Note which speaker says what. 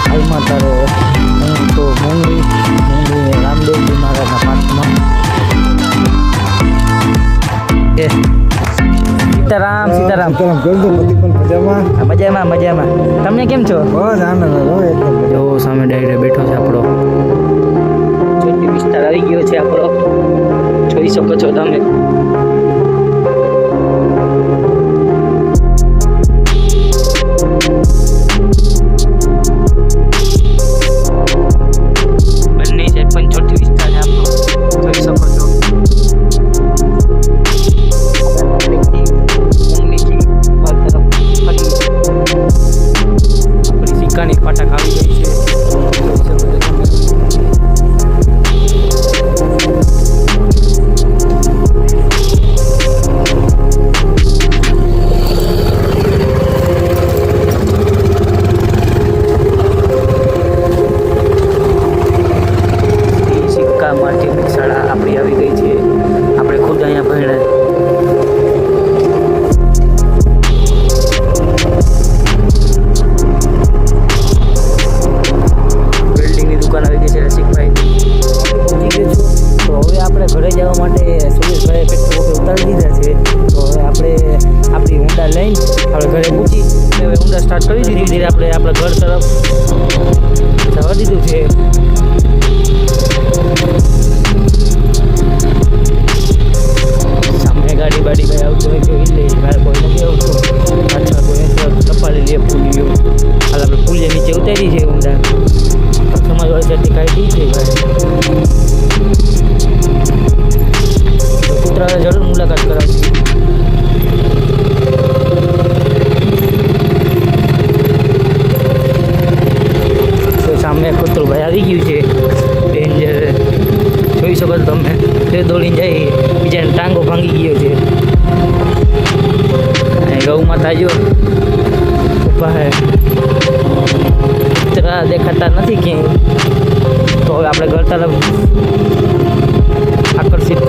Speaker 1: હાલમાં તારે હું તો મોંઘી રામદેવજી મહારાજના પાઠમાં સીતારામ સીતારામ મજામાં મજામાં. તમને કેમ છો?
Speaker 2: બસ આનંદ એકદમ.
Speaker 1: જો સામે ડાયરે બેઠો છે આપણો ચોટી વિસ્તાર આવી ગયો છે આપણો, જોઈ શકો છો તમે. બંને સાઈડ પણ ચોટી વિસ્તાર છે આપણો, જોઈ શકો છો. સિક્કાની ફાટક આવી ગઈ છે, જોઈ શકો છો તમે. સિક્કા માટેની શાળા આપણી આવી ગઈ છે, આપણે ખુદ અહીંયા ભણ્યા. બિલ્ડિંગની દુકાન આવી ગઈ છે રસિકભાઈ. પહોંચી ગયો છું, તો હવે આપણે ઘરે જવા માટે સુરેશભાઈએ પેટ્રોલ ઉતારી દીધા છે. તો હવે આપણે આપણી ઊંડા લઈને આપણે ઘરે પહોંચી હવે ઊંડા સ્ટાર્ટ કરી દીધી. ધીરે આપણે આપણા ઘર તરફ જવા દીધું છે. સામે ગાડી બાડી ભાઈ આવતું હોય તો એ લે, મારે કોઈ નથી આવતું. પાછળ કોઈ ટપાલી લે પુલીઓ. હાલ આપણે પુલીએ નીચે ઉતારી છે ઊંડા. સમાજવાળી ચટણી કાઢી છે ભાઈ. તો કૂતરાને જરૂર મુલાકાત કરાવશે. તો સામે કૂતરું ભાઈ આવી ગયું છે ડેન્જર, જોઈ શકો છો તમે. તે દોડીને જાય, બીજાને ટાંગો ભાંગી ગયો છે. ગૌ માતા જો ઊભા હે, કૂતરા દેખાતા નથી ક્યાંય. તો હવે આપણે ઘર તરફ આકર્ષિત